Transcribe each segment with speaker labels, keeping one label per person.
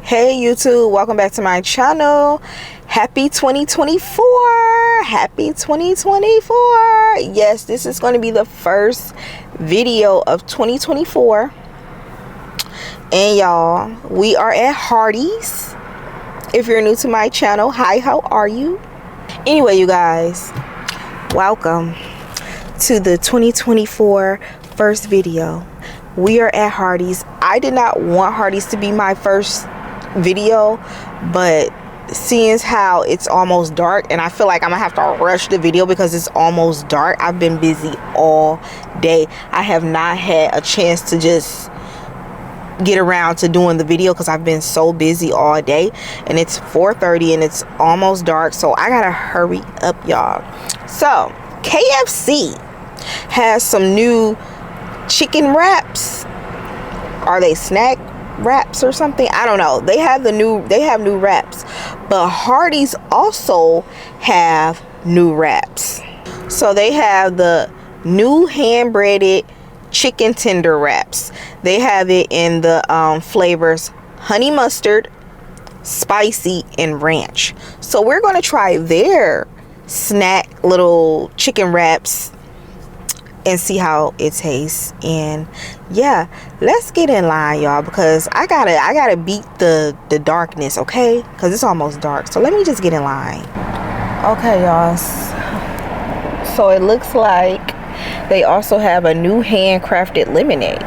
Speaker 1: Hey YouTube, welcome back to my channel. Happy 2024. Happy 2024. Yes, this is going to be the first video of 2024. And y'all, we are at Hardee's. If you're new to my channel, hi, how are you? Anyway, you guys, welcome to the 2024 first video. We are at Hardee's. I did not want Hardee's to be my first video, but seeing how it's almost dark and I feel like I'm gonna have to rush the video because it's almost dark. I've been busy all day. I have not had a chance to just get around to doing the video because I've been so busy all day, and it's 4:30 and it's almost dark, so I gotta hurry up, y'all. So KFC has some new chicken wraps. Are they snack wraps or something? I don't know. They have new wraps, but Hardee's also have new wraps. So they have the new hand breaded chicken tender wraps. They have it in the flavors honey mustard, spicy, and ranch. So we're going to try their snack little chicken wraps and see how it tastes. And yeah, let's get in line, y'all, because I gotta beat the darkness, okay? Because it's almost dark. So let me just get in line. Okay, y'all, so it looks like they also have a new handcrafted lemonade,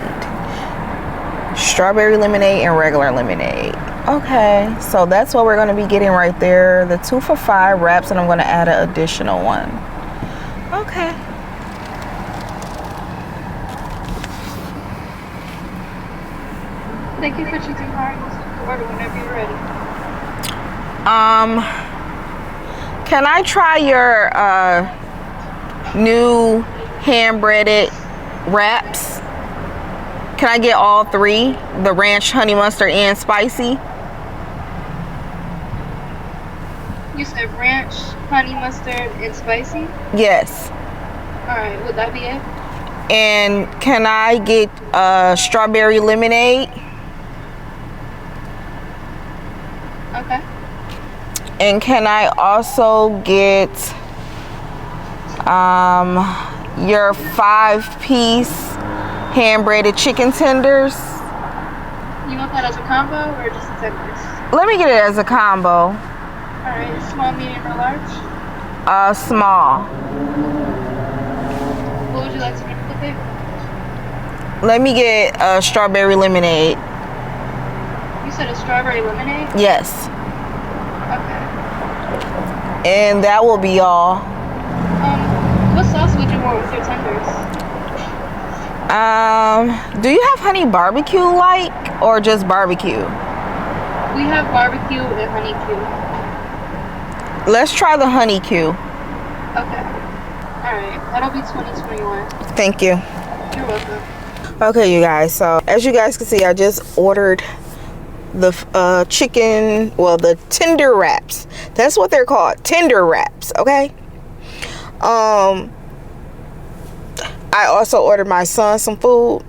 Speaker 1: strawberry lemonade and regular lemonade. Okay, so that's what we're going to be getting right there, the 2 for $5 wraps, and I'm going to add an additional one. Okay.
Speaker 2: Thank you for choosing Hardee's. Order whenever you're ready.
Speaker 1: Can I try your new hand breaded wraps? Can I get all three? The ranch, honey mustard, and spicy?
Speaker 2: You said ranch, honey mustard, and spicy?
Speaker 1: Yes.
Speaker 2: Alright, would that be it?
Speaker 1: And can I get strawberry lemonade?
Speaker 2: Okay.
Speaker 1: And can I also get your 5-piece hand breaded chicken tenders?
Speaker 2: You want that as a combo or just a tenders?
Speaker 1: Let me get it as a combo.
Speaker 2: Alright, small, medium, or large?
Speaker 1: Small.
Speaker 2: What would you like to drink with it?
Speaker 1: Let me get a strawberry lemonade.
Speaker 2: You said a strawberry lemonade?
Speaker 1: Yes.
Speaker 2: Okay.
Speaker 1: And that will be all.
Speaker 2: What sauce would you want with your tenders?
Speaker 1: Do you have honey barbecue or just barbecue?
Speaker 2: We have barbecue and honey Q.
Speaker 1: Let's try the honey Q.
Speaker 2: Okay. Alright, that'll be 2021.
Speaker 1: Thank you.
Speaker 2: You're welcome.
Speaker 1: Okay, you guys, so as you guys can see, I just ordered the chicken, well, the tender wraps. That's what they're called, tender wraps. Okay. I also ordered my son some food,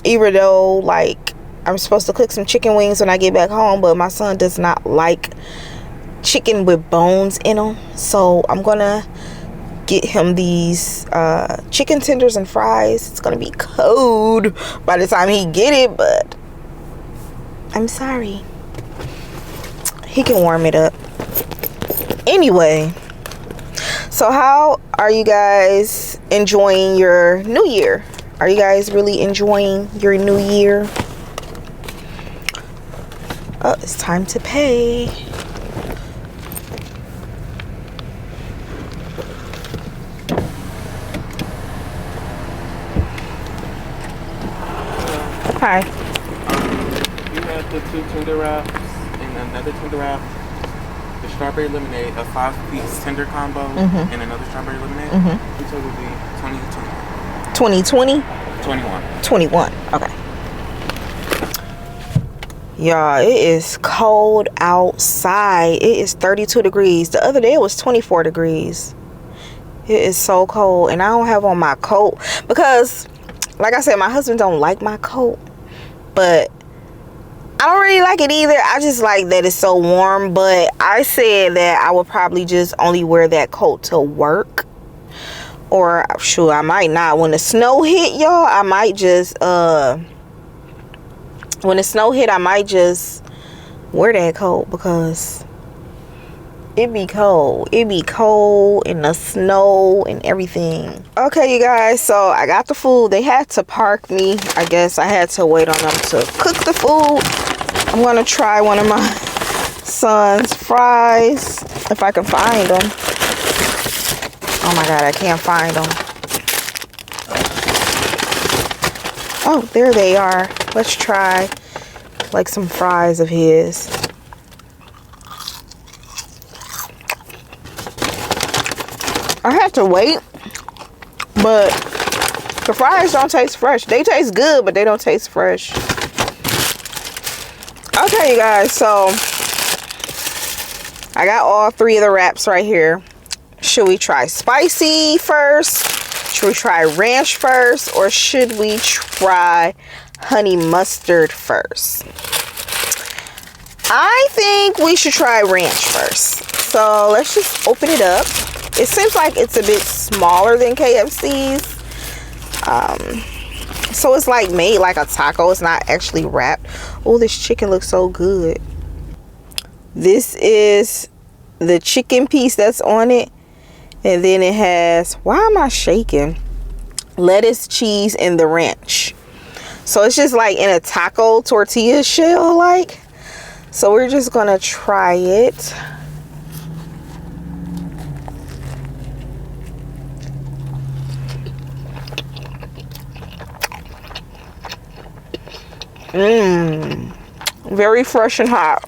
Speaker 1: even though like I'm supposed to cook some chicken wings when I get back home, but my son does not like chicken with bones in them, so I'm gonna get him these chicken tenders and fries. It's gonna be cold by the time he get it, but I'm sorry, he can warm it up anyway. So how are you guys enjoying your new year? Are you guys really enjoying your new year? Oh, it's time to pay. Hi.
Speaker 3: You had the 2 tender wraps and another tender wrap, the strawberry lemonade, a 5-piece tender combo, and another strawberry lemonade. The total would be
Speaker 1: 2020? 21. Okay. Y'all, it is cold outside. It is 32 degrees. The other day it was 24 degrees. It is so cold, and I don't have on my coat because, like I said, my husband don't like my coat, but I don't really like it either. I just like that it's so warm. But I said that I would probably just only wear that coat to work. Or sure, I might not. When the snow hit, y'all, I might just when the snow hit, I might just wear that coat because it be cold. It be cold in the snow and everything. Okay, you guys, so I got the food. They had to park me. I guess I had to wait on them to cook the food. I'm gonna try one of my son's fries if I can find them. Oh my god, I can't find them. Oh, there they are. Let's try like some fries of his. I had to wait, but the fries don't taste fresh. They taste good, but they don't taste fresh. Okay, you guys, so I got all 3 of the wraps right here. Should we try spicy first? Should we try ranch first? Or should we try honey mustard first? I think we should try ranch first. So let's just open it up. It seems like it's a bit smaller than KFC's. So it's like made like a taco. It's not actually wrapped. Oh, this chicken looks so good. This is the chicken piece that's on it. And then it has, why am I shaking? Lettuce, cheese, and the ranch. So it's just like in a taco tortilla shell like. So we're just gonna try it. Very fresh and hot.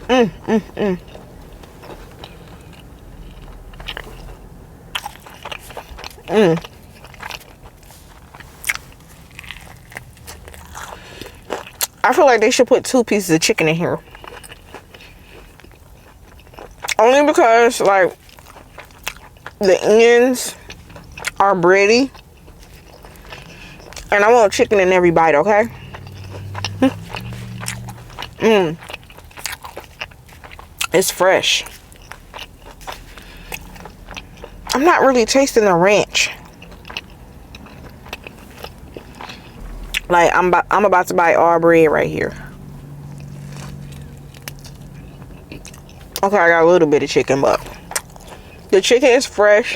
Speaker 1: I feel like they should put 2 pieces of chicken in here. Only because like the ends are bready. And I want chicken in every bite, okay? It's fresh. I'm not really tasting the ranch. Like I'm about to buy all bread right here. Okay, I got a little bit of chicken, but the chicken is fresh.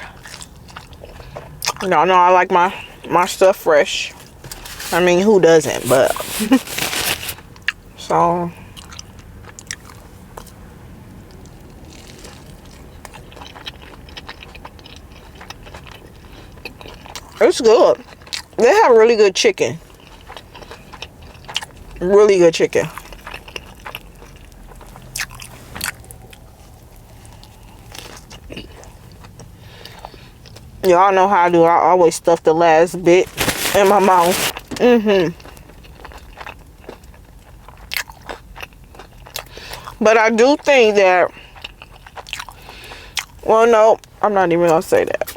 Speaker 1: Y'all know I like my stuff fresh. I mean, who doesn't? But so it's good. They have really good chicken. Really good chicken. Y'all know how I do. I always stuff the last bit in my mouth. But I do think that, well, no, I'm not even gonna say that,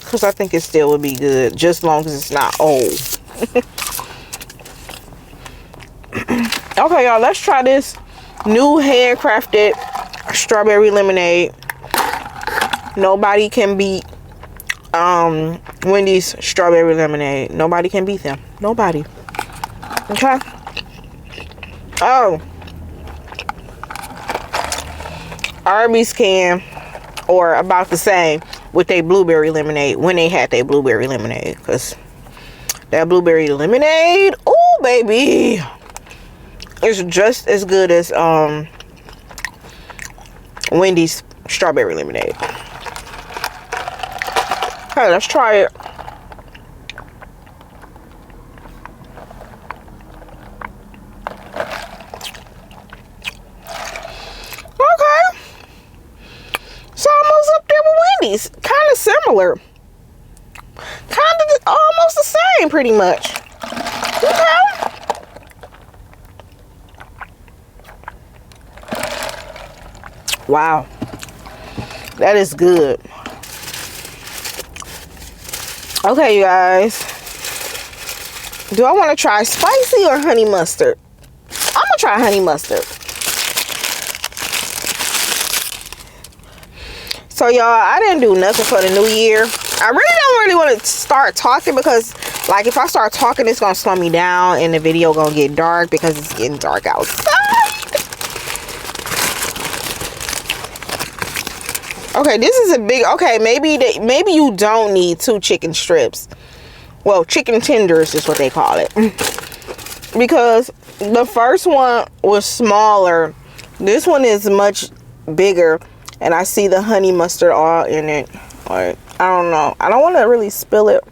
Speaker 1: because I think it still would be good, just as long as it's not old. Okay, y'all, let's try this new handcrafted strawberry lemonade. Nobody can beat Wendy's strawberry lemonade. Nobody can beat them. Nobody. Okay. Oh, Arby's can, or about the same with their blueberry lemonade when they had their blueberry lemonade, because that blueberry lemonade, oh baby, it's just as good as Wendy's strawberry lemonade. Okay, let's try it. Okay. So almost up there with Wendy's. Kind of similar. Kind of almost the same, pretty much. Okay. Wow. That is good. Okay, you guys. Do I want to try spicy or honey mustard? I'm going to try honey mustard. So, y'all, I didn't do nothing for the new year. I really don't want to start talking because, like, if I start talking, it's going to slow me down and the video going to get dark because it's getting dark outside. Okay, this is a big... Okay, maybe you don't need 2 chicken strips. Well, chicken tenders is what they call it. Because the first one was smaller. This one is much bigger. And I see the honey mustard all in it. Like, I don't know. I don't want to really spill it.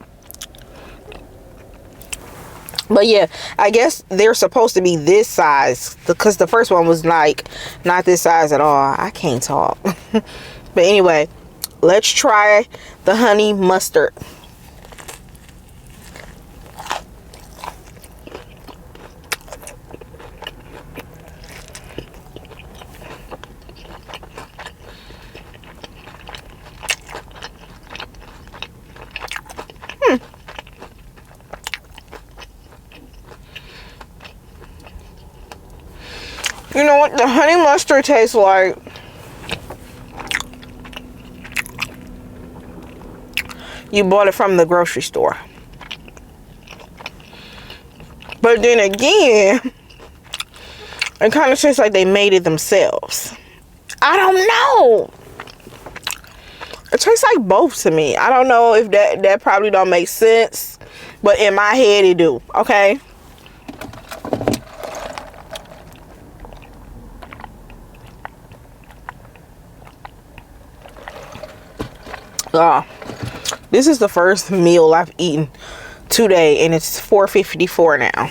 Speaker 1: But yeah, I guess they're supposed to be this size. Because the first one was like, not this size at all. I can't talk. But anyway, let's try the honey mustard. You know what the honey mustard tastes like? You bought it from the grocery store. But then again, it kind of tastes like they made it themselves. I don't know. It tastes like both to me. I don't know if that probably don't make sense. But in my head it do. Okay? This is the first meal I've eaten today, and it's 4:54 now.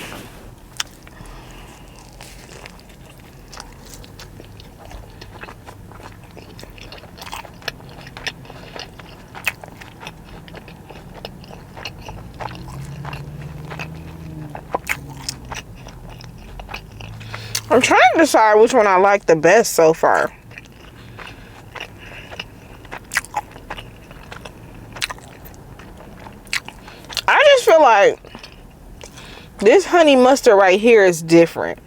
Speaker 1: I'm trying to decide which one I like the best so far. I just feel like this honey mustard right here is different.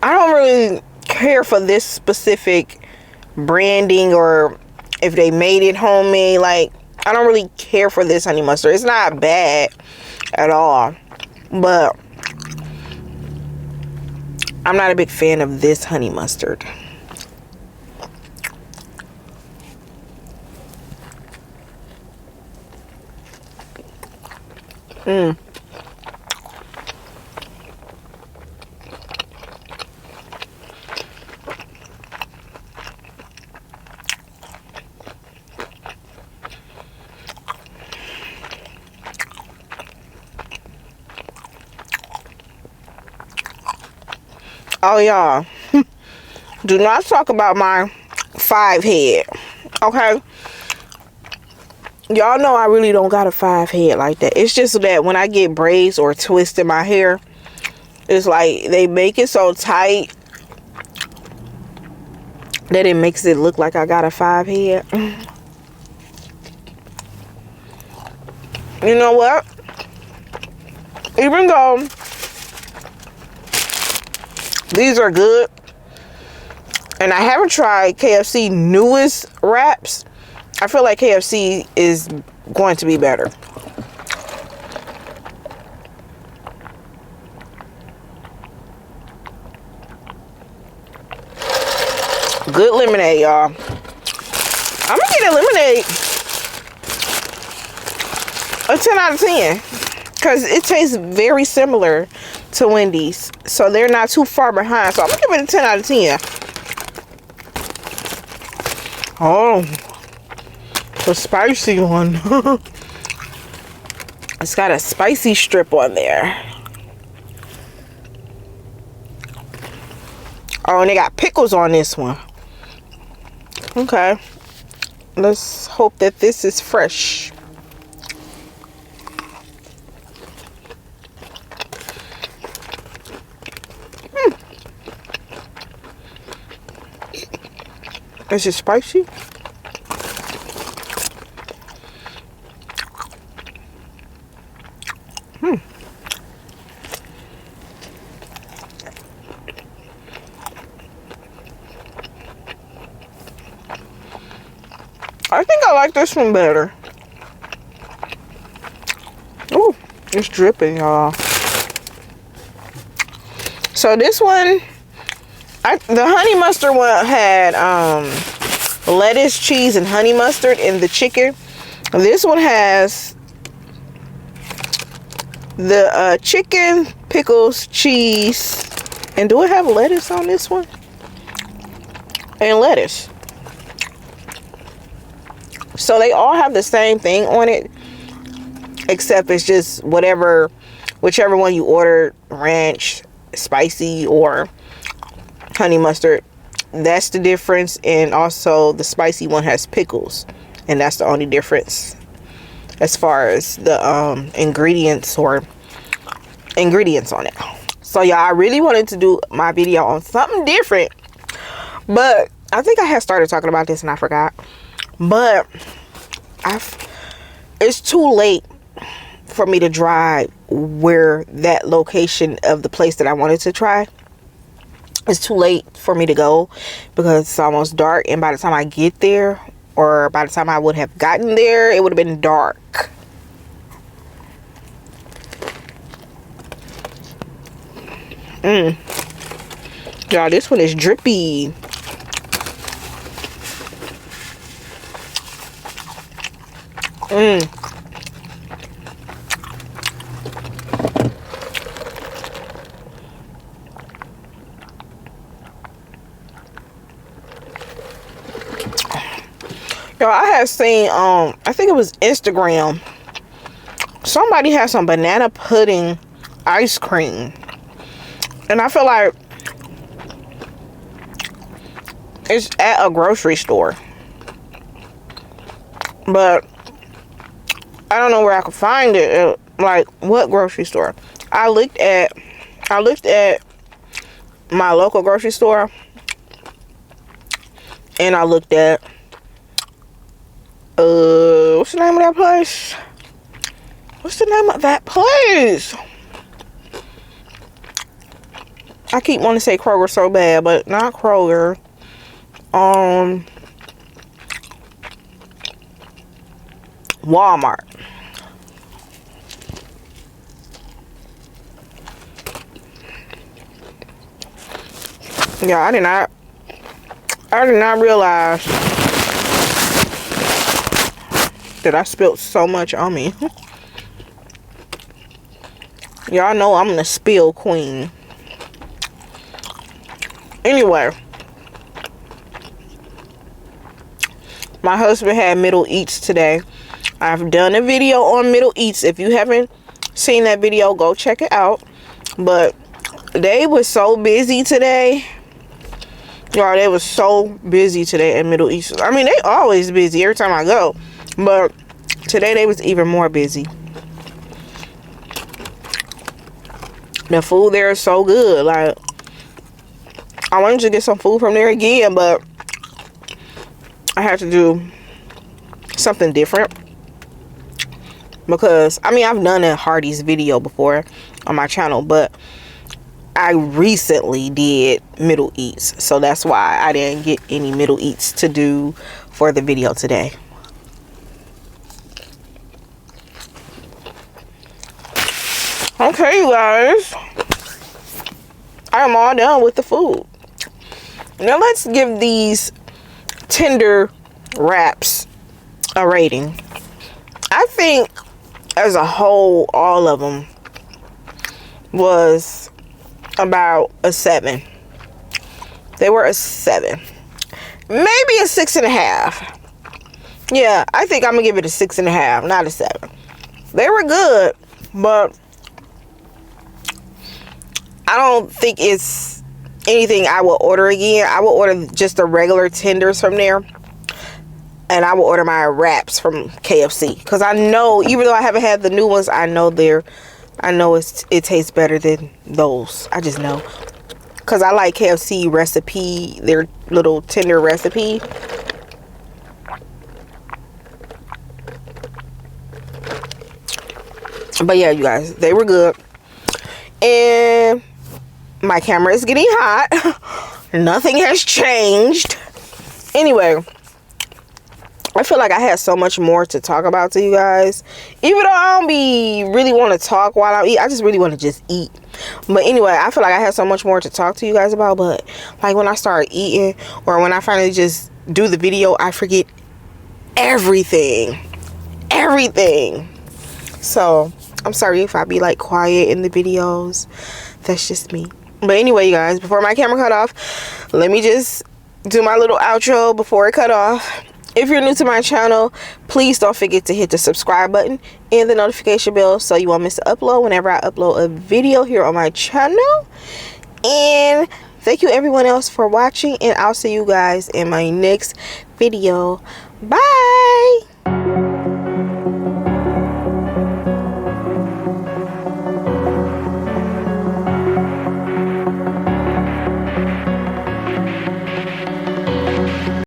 Speaker 1: I don't really care for this specific branding or if they made it homemade. Like, I don't really care for this honey mustard. It's not bad at all. But I'm not a big fan of this honey mustard. Oh, y'all, do not talk about my 5 head, okay? Y'all know I really don't got a 5 head like that. It's just that when I get braids or twists in my hair, it's like they make it so tight that it makes it look like I got a 5 head. You know what? Even though these are good, and I haven't tried KFC newest wraps, I feel like KFC is going to be better. Good lemonade, y'all. I'm gonna get a lemonade a 10 out of 10 because it tastes very similar to Wendy's, so they're not too far behind. So I'm gonna give it a 10 out of 10. Oh, the spicy one. It's got a spicy strip on there. Oh, and they got pickles on this one. Okay, let's hope that this is fresh. Is it spicy? I think I like this one better. Ooh, it's dripping, y'all. So this one, the honey mustard one had lettuce, cheese, and honey mustard in the chicken. This one has the chicken, pickles, cheese, and do it have lettuce on this one? And lettuce. So they all have the same thing on it, except it's just whichever one you order, ranch, spicy, or honey mustard. That's the difference. And also the spicy one has pickles, and that's the only difference as far as the ingredients on it. So y'all, I really wanted to do my video on something different, but I think I had started talking about this and I forgot. But it's too late for me to drive where that location of the place that I wanted to try. It's too late for me to go because it's almost dark, and by the time I get there, or by the time I would have gotten there, it would have been dark. Y'all, this one is drippy. Y'all, I have seen I think it was Instagram, somebody had some banana pudding ice cream, and I feel like it's at a grocery store, but I don't know where I could find it. Like, what grocery store? I looked at my local grocery store, and I looked at what's the name of that place? What's the name of that place? I keep wanting to say Kroger so bad, but not Kroger. Walmart. Yeah, I did not realize that I spilled so much on me. Y'all know I'm the spill queen. Anyway, my husband had Middle Eats today. I've done a video on Middle Eats. If you haven't seen that video, go check it out. But they were so busy today. Y'all, they were so busy today at Middle East. I mean, they always busy every time I go, but today they was even more busy. The food there is so good. Like, I wanted to get some food from there again, but I had to do something different. Because, I mean, I've done a Hardee'S video before on my channel, but I recently did Middle Eats. So that's why I didn't get any Middle Eats to do for the video today. Okay, you guys. I am all done with the food. Now let's give these tender wraps a rating. I think as a whole, all of them was about a 7. They were a 7. Maybe a 6.5. Yeah, I think I'm gonna give it a 6.5, not a 7. They were good, but I don't think it's anything I will order again. I will order just the regular tenders from there, and I will order my wraps from KFC, because I know, even though I haven't had the new ones, I know it tastes better than those. I just know, because I like KFC recipe, their little tender recipe. But yeah, you guys, they were good. And my camera is getting hot. Nothing has changed. Anyway, I feel like I had so much more to talk about to you guys. Even though I don't really want to talk while I eat. I just really want to just eat. But anyway, I feel like I had so much more to talk to you guys about. But like when I start eating, or when I finally just do the video, I forget everything. So I'm sorry if I be like quiet in the videos. That's just me. But anyway, you guys, before my camera cut off, let me just do my little outro before it cut off. If you're new to my channel, please don't forget to hit the subscribe button and the notification bell so you won't miss an upload whenever I upload a video here on my channel. And thank you everyone else for watching, and I'll see you guys in my next video. Bye.